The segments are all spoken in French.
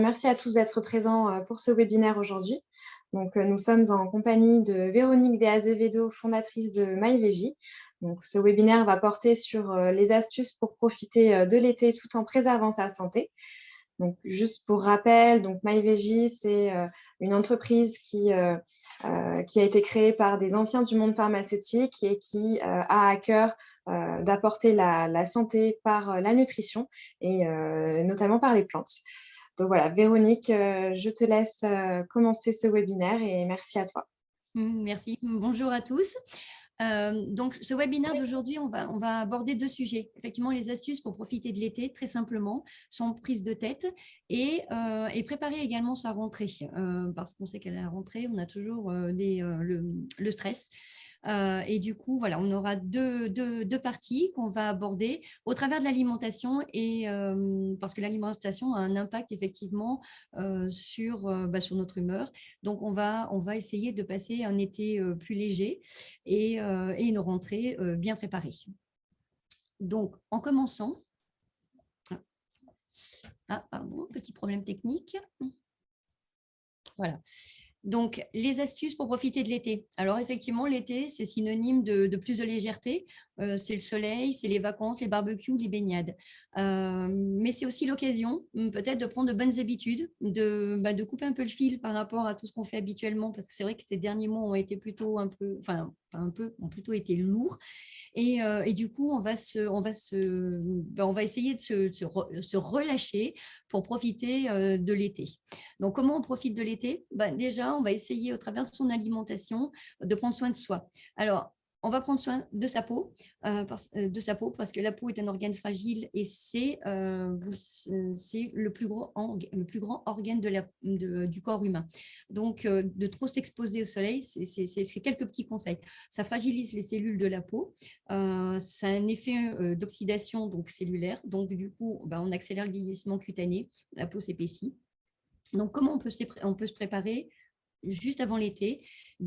Merci à tous d'être présents pour ce webinaire aujourd'hui. Nous sommes en compagnie de Véronique de Azevedo, fondatrice de MyVeggie. Donc, ce webinaire va porter sur les astuces pour profiter de l'été tout en préservant sa santé. Donc, juste pour rappel, donc MyVeggie, c'est une entreprise qui a été créée par des anciens du monde pharmaceutique et qui a à cœur d'apporter la santé par la nutrition et notamment par les plantes. Donc voilà, Véronique, je te laisse commencer ce webinaire et merci à toi. Merci. Bonjour à tous. Donc, ce webinaire d'aujourd'hui, on va aborder deux sujets. Effectivement, les astuces pour profiter de l'été, très simplement, sans prise de tête, et préparer également sa rentrée. Parce qu'on sait qu'à la rentrée, on a toujours le stress. Et du coup, voilà, on aura deux parties qu'on va aborder au travers de l'alimentation, et parce que l'alimentation a un impact effectivement sur notre humeur. Donc, on va essayer de passer un été plus léger et une rentrée bien préparée. Donc, en commençant, pardon, petit problème technique. Voilà. Donc, les astuces pour profiter de l'été. Alors, effectivement, l'été, c'est synonyme de plus de légèreté. C'est le soleil, c'est les vacances, les barbecues, les baignades. Mais c'est aussi l'occasion, peut-être, de prendre de bonnes habitudes, de couper un peu le fil par rapport à tout ce qu'on fait habituellement, parce que c'est vrai que ces derniers mois ont été plutôt ont plutôt été lourds. Et du coup, on va essayer de se relâcher pour profiter de l'été. Donc, comment on profite de l'été? Déjà, on va essayer au travers de son alimentation de prendre soin de soi. Alors, on va prendre soin de sa peau, parce que la peau est un organe fragile et c'est le plus grand organe du corps humain. Donc, de trop s'exposer au soleil, c'est quelques petits conseils. Ça fragilise les cellules de la peau. Ça a un effet d'oxydation donc cellulaire. Donc, du coup, on accélère le vieillissement cutané, la peau s'épaissit. Donc, comment on peut se préparer juste avant l'été?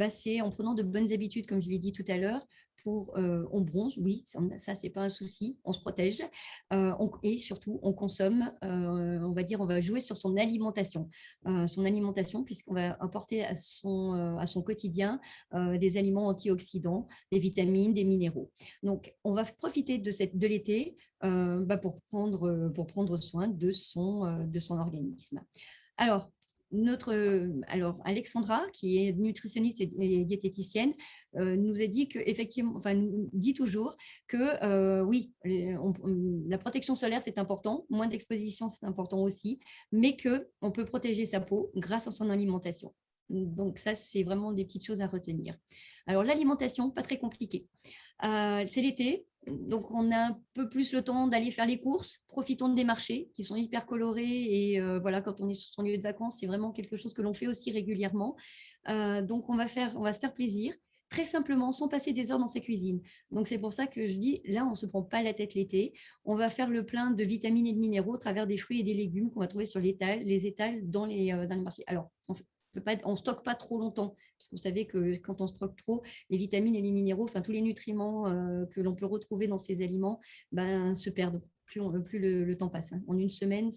C'est en prenant de bonnes habitudes, comme je l'ai dit tout à l'heure. On bronze, oui, ça, c'est pas un souci, on se protège. Et surtout, on consomme, on va jouer sur son alimentation. Puisqu'on va apporter à son quotidien des aliments antioxydants, des vitamines, des minéraux. Donc, on va profiter de l'été pour prendre soin de son organisme. Alors, Alexandra, qui est nutritionniste et diététicienne, nous a dit nous dit toujours que oui, la protection solaire, c'est important, moins d'exposition, c'est important aussi, mais qu'on peut protéger sa peau grâce à son alimentation. Donc ça, c'est vraiment des petites choses à retenir. Alors, l'alimentation, pas très compliqué. C'est l'été, donc on a un peu plus le temps d'aller faire les courses. Profitons des marchés qui sont hyper colorés et voilà, quand on est sur son lieu de vacances, c'est vraiment quelque chose que l'on fait aussi régulièrement. Donc on va se faire plaisir, très simplement, sans passer des heures dans sa cuisine. Donc c'est pour ça que je dis, là, on ne se prend pas la tête l'été. On va faire le plein de vitamines et de minéraux à travers des fruits et des légumes qu'on va trouver sur les étals dans les marchés. Alors, on ne stocke pas trop longtemps, parce que vous savez que quand on stocke trop, les vitamines et les minéraux, enfin tous les nutriments que l'on peut retrouver dans ces aliments, se perdent. Plus le temps passe. En une semaine,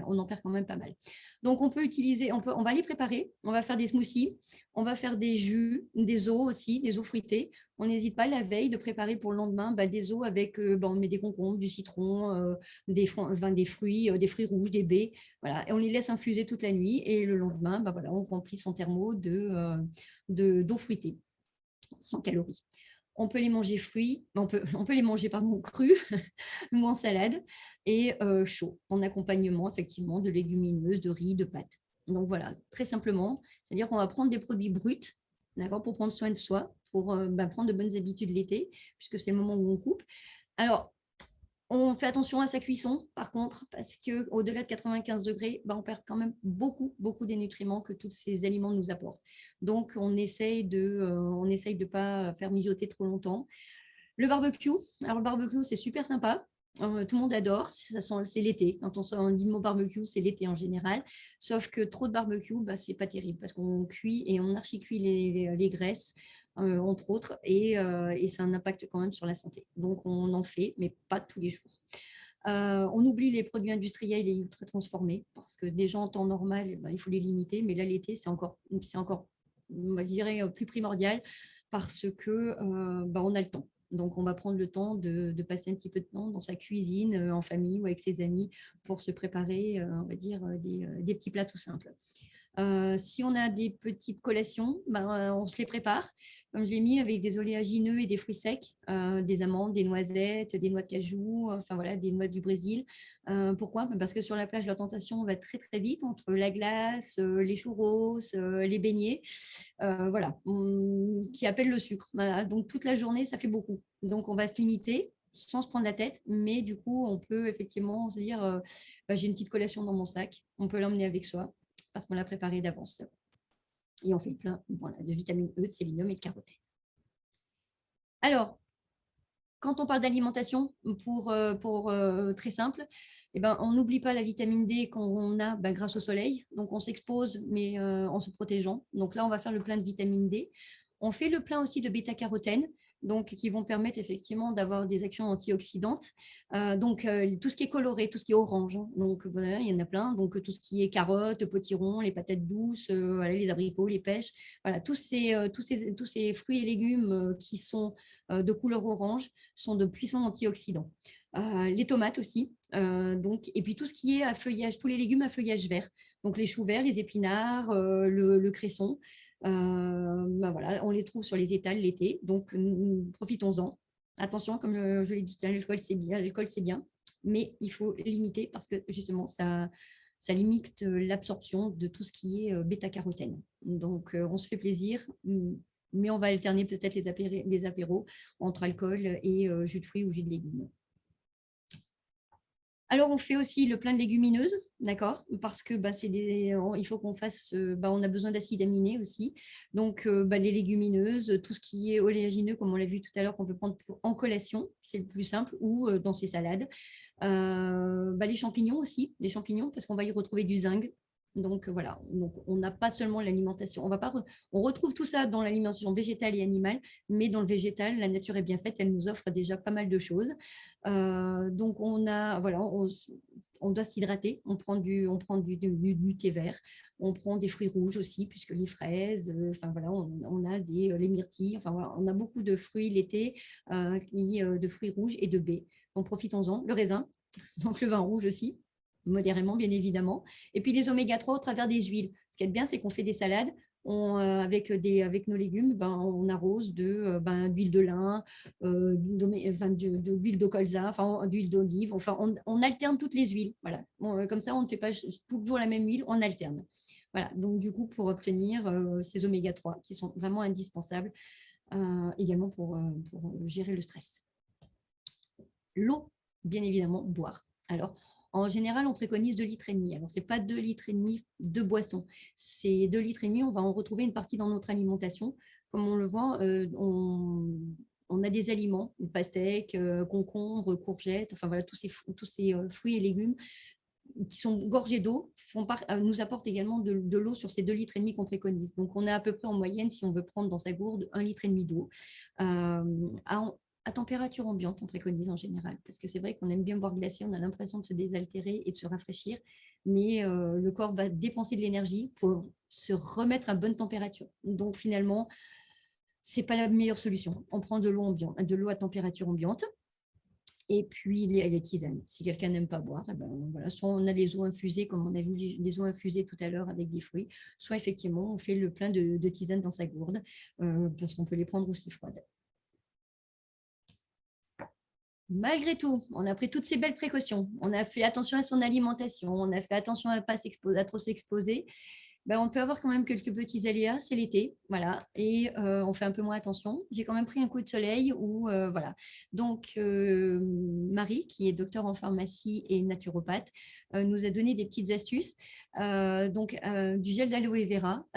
on en perd quand même pas mal. Donc, on va les préparer. On va faire des smoothies, on va faire des jus, des eaux aussi, des eaux fruitées. On n'hésite pas la veille de préparer pour le lendemain des eaux avec, on met des concombres, du citron, des fruits, des fruits rouges, des baies. Voilà, et on les laisse infuser toute la nuit. Et le lendemain, on remplit son thermo d'eau fruitée, sans calories. On peut les manger on peut les manger crus ou en salade et chaud, en accompagnement effectivement de légumineuses, de riz, de pâtes. Donc voilà, très simplement, c'est-à-dire qu'on va prendre des produits bruts, d'accord, pour prendre soin de soi, pour prendre de bonnes habitudes l'été, puisque c'est le moment où on coupe. Alors, on fait attention à sa cuisson, par contre, parce qu'au-delà de 95 degrés, on perd quand même beaucoup, beaucoup des nutriments que tous ces aliments nous apportent. Donc, on essaye de ne pas faire mijoter trop longtemps. Le barbecue, alors le barbecue, c'est super sympa. Tout le monde adore, c'est l'été. Quand on dit le mot barbecue, c'est l'été en général. Sauf que trop de barbecue, c'est pas terrible parce qu'on cuit et on archi-cuit les graisses, entre autres, et ça a un impact quand même sur la santé. Donc, on en fait, mais pas tous les jours. On oublie les produits industriels et ultra transformés parce que déjà en temps normal, il faut les limiter. Mais là, l'été, c'est encore, je dirais, plus primordial parce que on a le temps. Donc, on va prendre le temps de passer un petit peu de temps dans sa cuisine, en famille ou avec ses amis pour se préparer, on va dire, des petits plats tout simples. Si on a des petites collations, on se les prépare. Comme je l'ai mis, avec des oléagineux et des fruits secs, des amandes, des noisettes, des noix de cajou, enfin voilà, des noix du Brésil. Pourquoi? Parce que sur la plage, la tentation va très très vite entre la glace, les churros, les beignets, voilà, qui appellent le sucre. Voilà. Donc toute la journée, ça fait beaucoup. Donc on va se limiter sans se prendre la tête, mais du coup, on peut effectivement se dire, j'ai une petite collation dans mon sac, on peut l'emmener avec soi parce qu'on l'a préparé d'avance. Et on fait le plein de vitamine E, de sélénium et de carotène. Alors, quand on parle d'alimentation, pour très simple, on n'oublie pas la vitamine D qu'on a grâce au soleil. Donc, on s'expose, mais en se protégeant. Donc là, on va faire le plein de vitamine D. On fait le plein aussi de bêta-carotène, donc qui vont permettre effectivement d'avoir des actions antioxydantes. Tout ce qui est coloré, tout ce qui est orange, hein. Donc voilà, il y en a plein. Donc tout ce qui est carottes, potirons, les patates douces, les abricots, les pêches, voilà, tous ces fruits et légumes qui sont de couleur orange sont de puissants antioxydants. Les tomates aussi, et puis tout ce qui est à feuillage, tous les légumes à feuillage vert, donc les choux verts, les épinards, le cresson. Voilà, on les trouve sur les étals l'été, donc profitons-en. Attention, comme je l'ai dit, l'alcool c'est bien, mais il faut limiter parce que justement ça limite l'absorption de tout ce qui est bêta-carotène. Donc on se fait plaisir, mais on va alterner peut-être les apéros entre alcool et jus de fruits ou jus de légumes. Alors, on fait aussi le plein de légumineuses, d'accord? Parce que il faut qu'on fasse, on a besoin d'acides aminés aussi. Donc, les légumineuses, tout ce qui est oléagineux, comme on l'a vu tout à l'heure, qu'on peut prendre en collation, c'est le plus simple, ou dans ses salades. Les champignons aussi, parce qu'on va y retrouver du zinc. Donc voilà, donc on n'a pas seulement l'alimentation, on retrouve tout ça dans l'alimentation végétale et animale, mais dans le végétal, la nature est bien faite, elle nous offre déjà pas mal de choses. Donc on doit s'hydrater, on prend du thé vert, on prend des fruits rouges aussi, puisque les fraises, on a les myrtilles, on a beaucoup de fruits l'été, de fruits rouges et de baies. Donc profitons-en, le raisin, donc le vin rouge aussi, modérément bien évidemment, et puis les oméga 3 au travers des huiles. Ce qui est bien, c'est qu'on fait des salades, avec nos légumes, on arrose d'huile de lin, d'huile de colza, d'huile d'olive, on alterne toutes les huiles. Voilà. Comme ça, on ne fait pas toujours la même huile, on alterne. Voilà. Donc du coup, pour obtenir ces oméga 3 qui sont vraiment indispensables également pour gérer le stress. L'eau, bien évidemment, boire. Alors, en général, on préconise 2,5 litres. Alors, ce n'est pas 2,5 litres de boisson. C'est 2,5 litres. On va en retrouver une partie dans notre alimentation. Comme on le voit, on a des aliments, pastèques, concombres, courgettes, tous ces fruits et légumes qui sont gorgés d'eau, nous apportent également de l'eau sur ces 2,5 litres qu'on préconise. Donc, on a à peu près en moyenne, si on veut prendre dans sa gourde, 1,5 litre d'eau. À température ambiante, on préconise en général, parce que c'est vrai qu'on aime bien boire glacé, on a l'impression de se désaltérer et de se rafraîchir, mais le corps va dépenser de l'énergie pour se remettre à bonne température. Donc finalement, ce n'est pas la meilleure solution. On prend de l'eau à température ambiante. Et puis les tisanes. Si quelqu'un n'aime pas boire, soit on a les eaux infusées, comme on a vu les eaux infusées tout à l'heure avec des fruits, soit effectivement on fait le plein de tisanes dans sa gourde, parce qu'on peut les prendre aussi froides. Malgré tout, on a pris toutes ces belles précautions. On a fait attention à son alimentation, on a fait attention à ne pas trop s'exposer. On peut avoir quand même quelques petits aléas, c'est l'été, voilà, et on fait un peu moins attention. J'ai quand même pris un coup de soleil voilà. Donc, Marie, qui est docteur en pharmacie et naturopathe, nous a donné des petites astuces. Du gel d'aloe vera,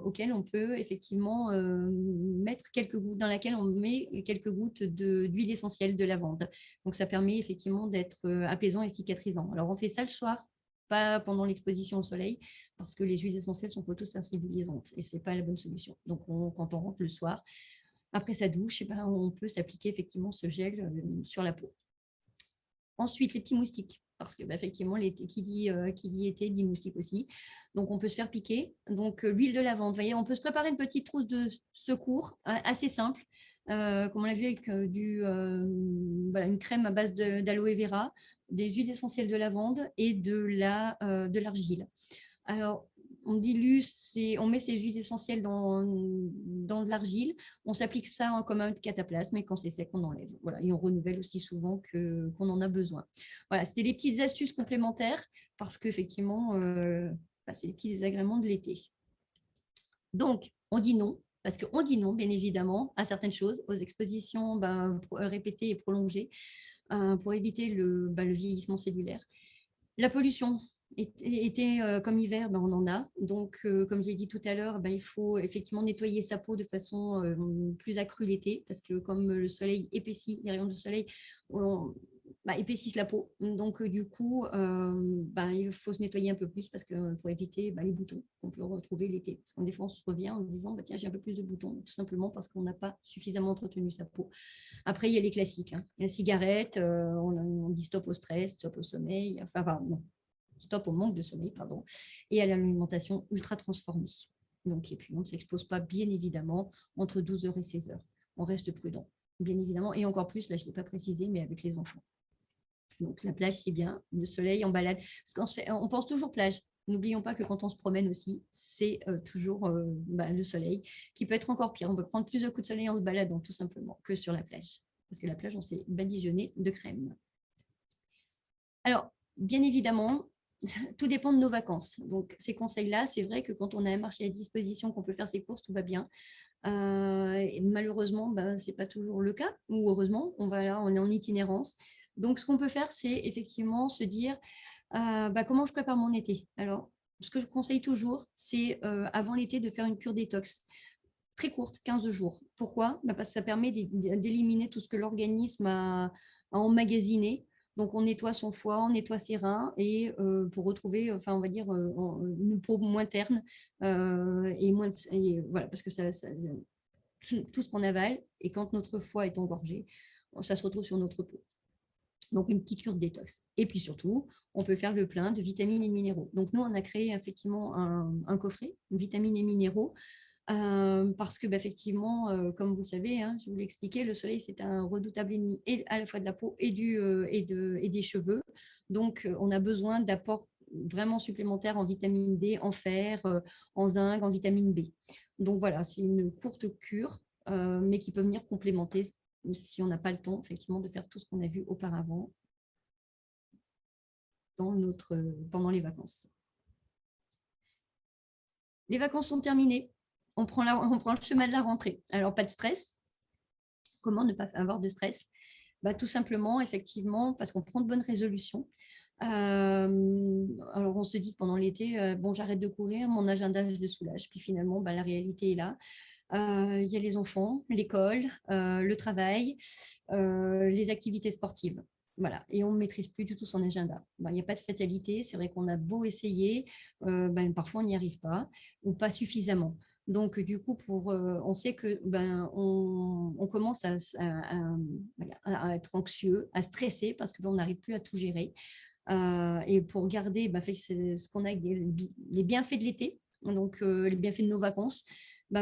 auquel on peut effectivement mettre quelques gouttes, dans laquelle on met quelques gouttes d'huile essentielle de lavande. Donc, ça permet effectivement d'être apaisant et cicatrisant. Alors, on fait ça le soir, pas pendant l'exposition au soleil, parce que les huiles essentielles sont photosensibilisantes et ce n'est pas la bonne solution. Donc, quand on rentre le soir, après sa douche, on peut s'appliquer effectivement ce gel sur la peau. Ensuite, les petits moustiques, parce que effectivement, qui dit été dit moustique aussi. Donc, on peut se faire piquer. Donc, l'huile de lavande, vous voyez, on peut se préparer une petite trousse de secours assez simple, comme on l'a vu avec une crème à base d'aloe vera, des huiles essentielles de lavande et de l'argile. Alors, on dilue, on met ces huiles essentielles dans de l'argile, on s'applique ça comme un cataplasme et quand c'est sec, on enlève. Voilà, et on renouvelle aussi souvent qu'on en a besoin. Voilà, c'était les petites astuces complémentaires parce qu'effectivement, c'est les petits désagréments de l'été. Donc, on dit non, parce qu'on dit non, bien évidemment, à certaines choses, aux expositions répétées et prolongées pour éviter le vieillissement cellulaire. La pollution, été comme hiver, on en a. Donc, comme j'ai dit tout à l'heure, il faut effectivement nettoyer sa peau de façon plus accrue l'été, parce que comme le soleil épaissit, les rayons du soleil épaississent la peau. Donc, du coup, il faut se nettoyer un peu plus parce que, pour éviter les boutons qu'on peut retrouver l'été. Parce que des fois, on se revient en disant, tiens, j'ai un peu plus de boutons, tout simplement parce qu'on n'a pas suffisamment entretenu sa peau. Après, il y a les classiques. La cigarette, on dit stop au stress, stop au sommeil, non, stop au manque de sommeil, pardon, et à l'alimentation ultra transformée. Donc, et puis, on ne s'expose pas, bien évidemment, entre 12h et 16h. On reste prudent, bien évidemment, et encore plus, là, je ne l'ai pas précisé, mais avec les enfants. Donc, la plage, c'est bien, le soleil en balade, parce qu'on pense toujours plage. N'oublions pas que quand on se promène aussi, c'est toujours le soleil, qui peut être encore pire. On peut prendre plus de coups de soleil en se baladant, tout simplement, que sur la plage. Parce que la plage, on s'est badigeonné de crème. Alors, bien évidemment, tout dépend de nos vacances. Donc, ces conseils-là, c'est vrai que quand on a un marché à disposition, qu'on peut faire ses courses, tout va bien. Malheureusement, ce n'est pas toujours le cas. Ou heureusement, on est en itinérance. Donc, ce qu'on peut faire, c'est effectivement se dire comment je prépare mon été. Alors, ce que je conseille toujours, c'est avant l'été de faire une cure détox très courte, 15 jours. Pourquoi? Parce que ça permet d'éliminer tout ce que l'organisme a emmagasiné. Donc, on nettoie son foie, on nettoie ses reins et pour retrouver, on va dire, une peau moins terne voilà, parce que tout ce qu'on avale et quand notre foie est engorgé, ça se retrouve sur notre peau. Donc, une petite cure de détox. Et puis surtout, on peut faire le plein de vitamines et de minéraux. Donc, nous, on a créé effectivement un coffret, vitamines et minéraux, parce que effectivement, comme vous le savez, je vous l'ai expliqué, le soleil, c'est un redoutable ennemi et à la fois de la peau et des cheveux. Donc, on a besoin d'apports vraiment supplémentaires en vitamine D, en fer, en zinc, en vitamine B. Donc, voilà, c'est une courte cure, mais qui peut venir complémenter si on n'a pas le temps, effectivement, de faire tout ce qu'on a vu auparavant pendant les vacances. Les vacances sont terminées. On prend le chemin de la rentrée. Alors, pas de stress. Comment ne pas avoir de stress? Tout simplement, effectivement, parce qu'on prend de bonnes résolutions. Alors, on se dit que pendant l'été, j'arrête de courir, mon agenda, je le soulage. Puis finalement, la réalité est là. Il y a les enfants, l'école, le travail, les activités sportives. Voilà, et on ne maîtrise plus du tout son agenda. Il n'y a pas de fatalité, c'est vrai qu'on a beau essayer, parfois on n'y arrive pas ou pas suffisamment. Donc, du coup, on sait que on commence à être anxieux, à stresser parce qu'on n'arrive plus à tout gérer. Et pour garder ce qu'on a, les bienfaits de l'été, donc les bienfaits de nos vacances,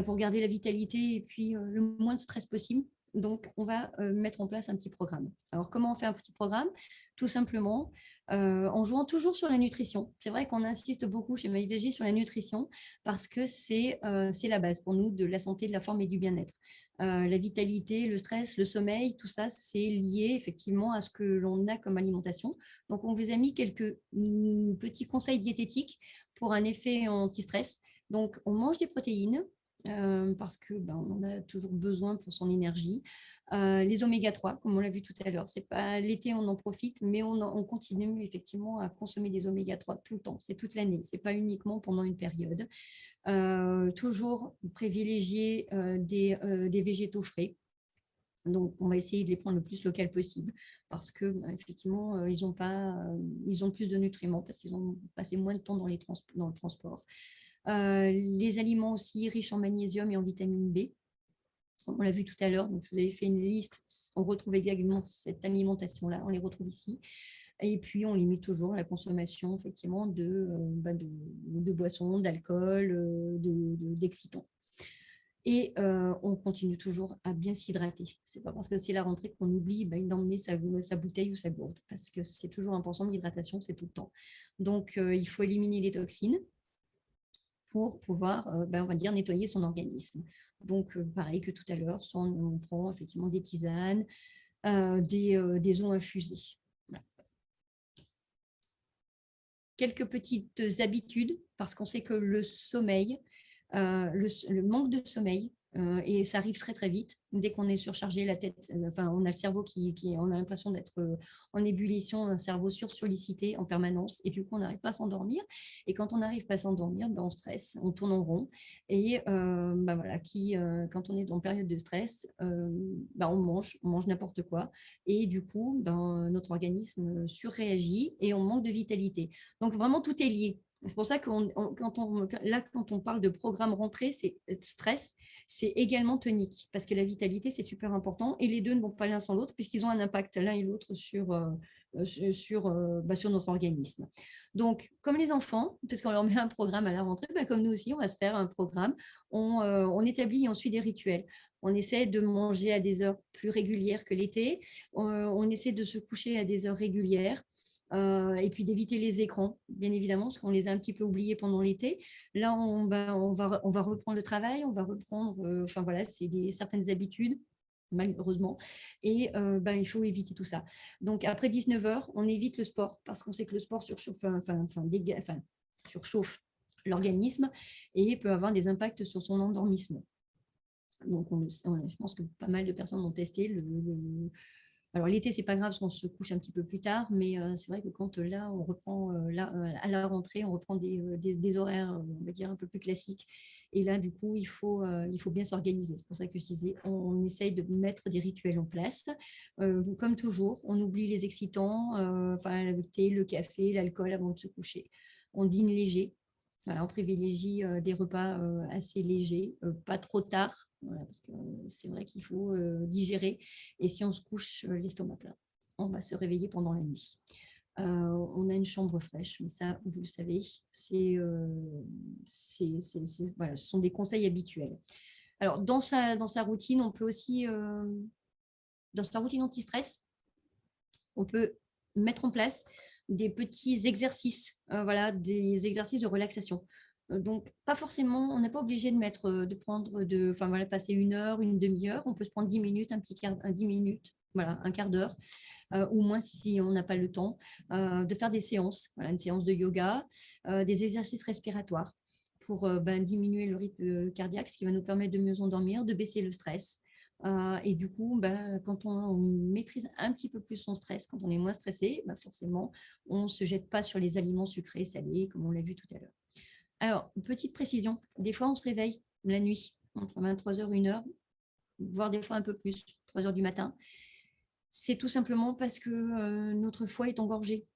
pour garder la vitalité et puis le moins de stress possible. Donc, on va mettre en place un petit programme. Alors, comment on fait un petit programme? Tout simplement en jouant toujours sur la nutrition. C'est vrai qu'on insiste beaucoup chez MyVG sur la nutrition parce que c'est la base pour nous de la santé, de la forme et du bien-être. La vitalité, le stress, le sommeil, tout ça, c'est lié effectivement à ce que l'on a comme alimentation. Donc, on vous a mis quelques petits conseils diététiques pour un effet anti-stress. Donc, on mange des protéines, parce que on en a toujours besoin pour son énergie. Les oméga 3, comme on l'a vu tout à l'heure, c'est pas l'été on en profite, mais on continue effectivement à consommer des oméga 3 tout le temps, c'est toute l'année, c'est pas uniquement pendant une période. Toujours privilégier des végétaux frais. Donc, on va essayer de les prendre le plus local possible parce que effectivement, ils ont plus de nutriments parce qu'ils ont passé moins de temps dans le transport. Les aliments aussi riches en magnésium et en vitamine B. On l'a vu tout à l'heure, donc je vous avais fait une liste. On retrouve également cette alimentation-là, on les retrouve ici. Et puis, on limite toujours la consommation, effectivement, de boissons, d'alcool, d'excitants. Et on continue toujours à bien s'hydrater. Ce n'est pas parce que c'est la rentrée qu'on oublie d'emmener sa bouteille ou sa gourde, parce que c'est toujours important, l'hydratation, c'est tout le temps. Donc, il faut éliminer les toxines pour pouvoir, on va dire, nettoyer son organisme. Donc, pareil que tout à l'heure, soit on prend effectivement des tisanes, des eaux infusées. Voilà. Quelques petites habitudes, parce qu'on sait que le sommeil, le manque de sommeil, et ça arrive très très vite. Dès qu'on est surchargé, la tête, on a le cerveau on a l'impression d'être en ébullition, un cerveau sursollicité en permanence, et du coup on n'arrive pas à s'endormir. Et quand on n'arrive pas à s'endormir, on stresse, on tourne en rond. Et voilà, quand on est en période de stress, on mange n'importe quoi, et du coup notre organisme surréagit et on manque de vitalité. Donc vraiment tout est lié. C'est pour ça que quand on parle de programme rentrée, c'est stress, c'est également tonique, parce que la vitalité, c'est super important, et les deux ne vont pas l'un sans l'autre, puisqu'ils ont un impact l'un et l'autre sur notre organisme. Donc, comme les enfants, parce qu'on leur met un programme à la rentrée, comme nous aussi, on va se faire un programme, on établit et on suit des rituels. On essaie de manger à des heures plus régulières que l'été, on essaie de se coucher à des heures régulières, et puis d'éviter les écrans, bien évidemment, parce qu'on les a un petit peu oubliés pendant l'été. Là, on va reprendre le travail, on va reprendre, voilà, c'est certaines habitudes, malheureusement, et il faut éviter tout ça. Donc, après 19 heures, on évite le sport, parce qu'on sait que le sport surchauffe, surchauffe l'organisme et peut avoir des impacts sur son endormissement. Donc, je pense que pas mal de personnes ont testé alors, l'été, c'est pas grave parce qu'on se couche un petit peu plus tard, mais c'est vrai que quand là, on reprend à la rentrée, on reprend des horaires, on va dire, un peu plus classiques. Et là, du coup, il faut bien s'organiser. C'est pour ça que je disais, on essaye de mettre des rituels en place. Comme toujours, on oublie les excitants, le thé, le café, l'alcool avant de se coucher. On dîne léger. Voilà, on privilégie des repas assez légers, pas trop tard, voilà, parce que c'est vrai qu'il faut digérer. Et si on se couche l'estomac plein, on va se réveiller pendant la nuit. On a une chambre fraîche, mais ça, vous le savez, voilà, ce sont des conseils habituels. Alors, dans sa routine, on peut aussi, dans sa routine anti-stress, on peut mettre en place des petits exercices, voilà, des exercices de relaxation. Donc, pas forcément, on n'est pas obligé de passer une heure, une demi-heure. On peut se prendre 10 minutes, 10 minutes, voilà, un quart d'heure, ou moins si on n'a pas le temps, de faire des séances, voilà, une séance de yoga, des exercices respiratoires pour diminuer le rythme cardiaque, ce qui va nous permettre de mieux endormir, de baisser le stress. Et du coup, quand on maîtrise un petit peu plus son stress, quand on est moins stressé, forcément, on ne se jette pas sur les aliments sucrés, salés, comme on l'a vu tout à l'heure. Alors, petite précision, des fois, on se réveille la nuit, entre 23h et 1h, voire des fois un peu plus, 3h du matin. C'est tout simplement parce que notre foie est engorgé.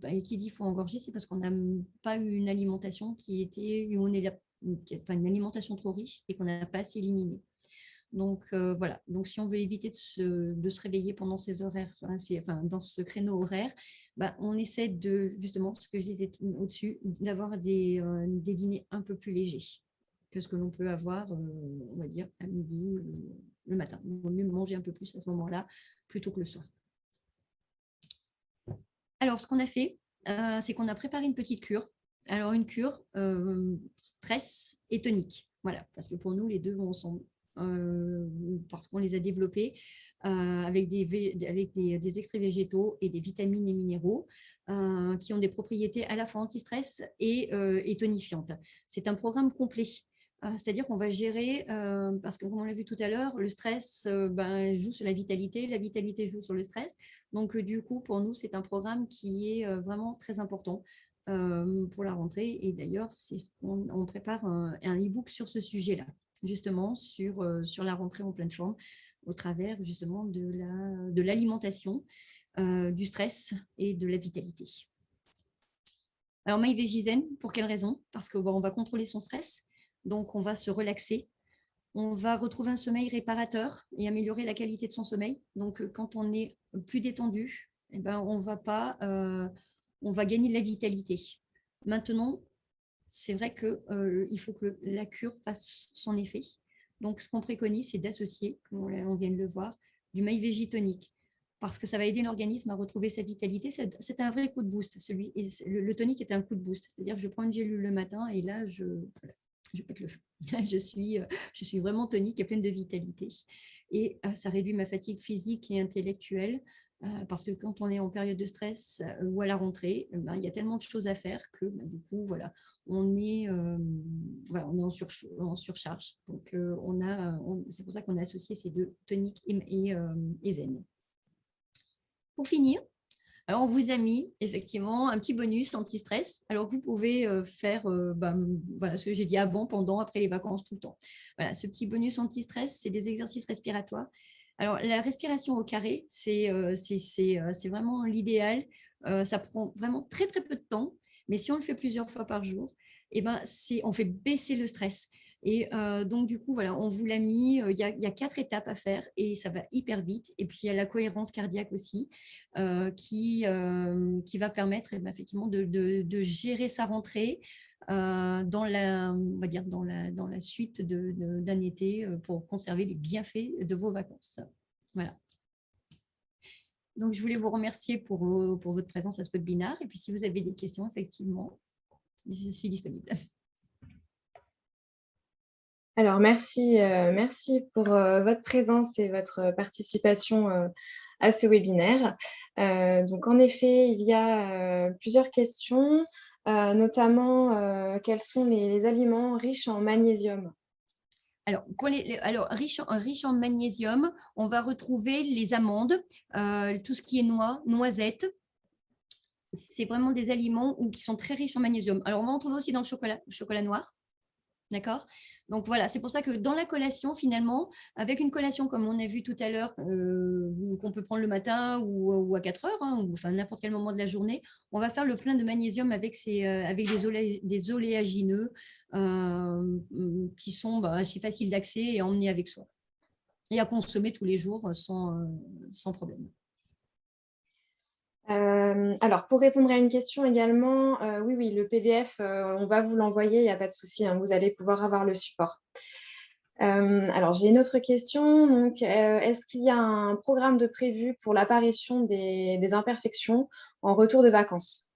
Et qui dit foie engorgé, c'est parce qu'on n'a pas eu une alimentation une alimentation trop riche et qu'on n'a pas assez éliminé. Donc, voilà. Donc, si on veut éviter de se réveiller pendant ces horaires, dans ce créneau horaire, on essaie de, justement, ce que je disais au-dessus, d'avoir des dîners un peu plus légers que ce que l'on peut avoir, on va dire, à midi, le matin. Il vaut mieux manger un peu plus à ce moment-là plutôt que le soir. Alors, ce qu'on a fait, c'est qu'on a préparé une petite cure. Alors, une cure stress et tonique. Voilà, parce que pour nous, les deux vont ensemble. Parce qu'on les a développés avec des extraits végétaux et des vitamines et minéraux qui ont des propriétés à la fois anti-stress et tonifiantes. C'est un programme complet. C'est-à-dire qu'on va gérer, parce que comme on l'a vu tout à l'heure, le stress joue sur la vitalité joue sur le stress. Donc, du coup, pour nous, c'est un programme qui est vraiment très important pour la rentrée. Et d'ailleurs, on prépare un e-book sur ce sujet-là, justement, sur la rentrée en pleine forme, au travers justement de l'alimentation, du stress et de la vitalité. Alors, MyVegiZen, pour quelle raison? Parce qu'on va contrôler son stress. Donc, on va se relaxer. On va retrouver un sommeil réparateur et améliorer la qualité de son sommeil. Donc, quand on est plus détendu, eh ben, on va gagner de la vitalité. Maintenant, c'est vrai qu'il faut que la cure fasse son effet. Donc, ce qu'on préconise, c'est d'associer, comme on vient de le voir, du MyVeggie tonique, parce que ça va aider l'organisme à retrouver sa vitalité. C'est un vrai coup de boost. Le tonique est un coup de boost. C'est-à-dire que je prends une gélule le matin et là, je pète le feu. Je suis vraiment tonique et pleine de vitalité. Et ça réduit ma fatigue physique et intellectuelle. Parce que quand on est en période de stress ou à la rentrée, il y a tellement de choses à faire que du coup, voilà, on est en surcharge. Donc, c'est pour ça qu'on a associé ces deux, tonique et zen. Pour finir, alors, on vous a mis effectivement un petit bonus anti-stress. Alors, vous pouvez faire voilà, ce que j'ai dit avant, pendant, après les vacances, tout le temps. Voilà, ce petit bonus anti-stress, c'est des exercices respiratoires. Alors, la respiration au carré, c'est vraiment l'idéal. Ça prend vraiment très, très peu de temps. Mais si on le fait plusieurs fois par jour, eh ben, on fait baisser le stress. Et donc, du coup, voilà, on vous l'a mis. Il y a 4 étapes à faire et ça va hyper vite. Et puis, il y a la cohérence cardiaque aussi qui va permettre effectivement de gérer sa rentrée on va dire dans la suite d'un été pour conserver les bienfaits de vos vacances. Voilà. Donc, je voulais vous remercier pour votre présence à ce webinaire. Et puis, si vous avez des questions, effectivement, je suis disponible. Alors, merci pour votre présence et votre participation à ce webinaire. Donc, en effet, il y a plusieurs questions, notamment quels sont les aliments riches en magnésium? Alors, riche en magnésium, on va retrouver les amandes, tout ce qui est noix, noisettes. C'est vraiment des aliments qui sont très riches en magnésium. Alors, on va en trouver aussi dans le chocolat noir. D'accord? Donc voilà, c'est pour ça que dans la collation, finalement, avec une collation comme on a vu tout à l'heure, qu'on peut prendre le matin ou à 4 heures, ou enfin n'importe quel moment de la journée, on va faire le plein de magnésium avec des oléagineux qui sont assez faciles d'accès et à emmener avec soi. Et à consommer tous les jours sans problème. Alors, pour répondre à une question également, oui, le PDF, on va vous l'envoyer, il n'y a pas de souci, hein, vous allez pouvoir avoir le support. Alors, j'ai une autre question. Donc, est-ce qu'il y a un programme de prévu pour l'apparition des imperfections en retour de vacances?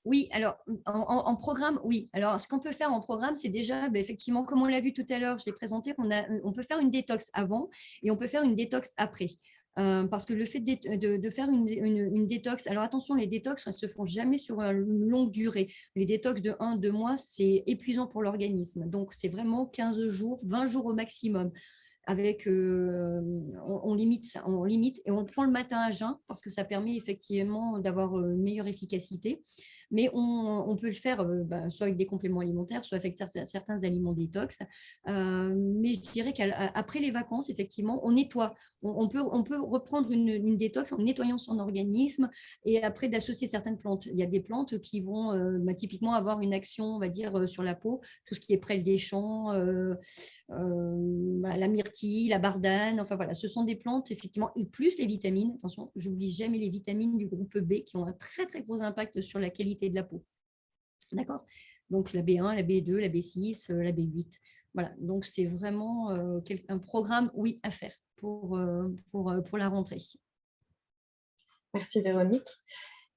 Oui, alors en programme, oui. Alors, ce qu'on peut faire en programme, c'est déjà, effectivement, comme on l'a vu tout à l'heure, je l'ai présenté, on peut faire une détox avant et on peut faire une détox après. Parce que le fait de faire une détox, alors attention, les détox ne se font jamais sur une longue durée. Les détox de 1-2 mois, c'est épuisant pour l'organisme. Donc, c'est vraiment 15 jours, 20 jours au maximum. On limite et on le prend le matin à jeun parce que ça permet effectivement d'avoir une meilleure efficacité. Mais on peut le faire soit avec des compléments alimentaires, soit avec certains aliments détox. Mais je dirais qu'après les vacances, effectivement, on nettoie. On peut reprendre une détox en nettoyant son organisme et après d'associer certaines plantes. Il y a des plantes qui vont typiquement avoir une action, on va dire, sur la peau, tout ce qui est prêle des champs, la myrtille, la bardane, enfin voilà, ce sont des plantes effectivement, et plus les vitamines, attention, j'oublie jamais les vitamines du groupe B qui ont un très très gros impact sur la qualité de la peau. D'accord? Donc la B1, la B2, la B6, la B8. Voilà, donc c'est vraiment un programme, oui, à faire pour la rentrée. Merci Véronique.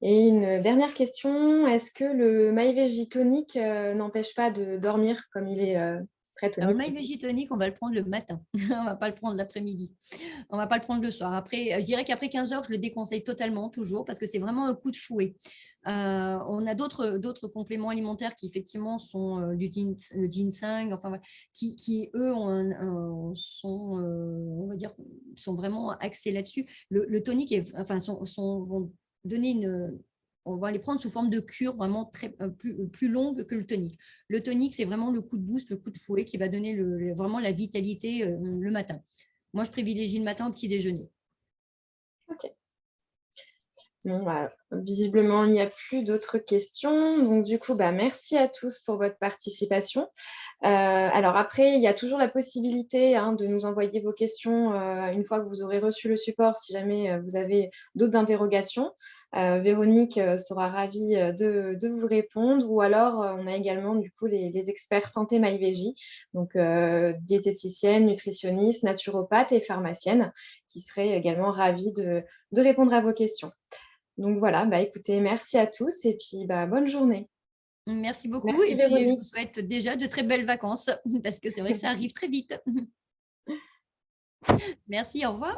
Et une dernière question, est-ce que le MyVeggie tonique n'empêche pas de dormir comme il est très Alors, le tonique? MyVeggie tonique, on va le prendre le matin. On ne va pas le prendre l'après-midi. On ne va pas le prendre le soir. Après, je dirais qu'après 15 heures, je le déconseille totalement, toujours, parce que c'est vraiment un coup de fouet. On a d'autres compléments alimentaires qui, effectivement, sont le ginseng, enfin, voilà, qui eux, on va dire, sont vraiment axés là-dessus. Le tonique, vont donner on va les prendre sous forme de cure vraiment plus longue que le tonique. Le tonique, c'est vraiment le coup de boost, le coup de fouet qui va donner vraiment la vitalité le matin. Moi, je privilégie le matin au petit déjeuner. Ok. Bon, Visiblement, il n'y a plus d'autres questions. Donc, du coup, merci à tous pour votre participation. Alors après, il y a toujours la possibilité de nous envoyer vos questions une fois que vous aurez reçu le support, si jamais vous avez d'autres interrogations. Véronique sera ravie de vous répondre. Ou alors, on a également du coup les experts santé MyVG, donc diététicienne, nutritionniste, naturopathe et pharmacienne, qui seraient également ravis de répondre à vos questions. Donc voilà, écoutez, merci à tous et puis bonne journée. Merci beaucoup. Merci Et puis, je vous Véronique. souhaite déjà de très belles vacances parce que c'est vrai que ça arrive très vite. Merci, au revoir.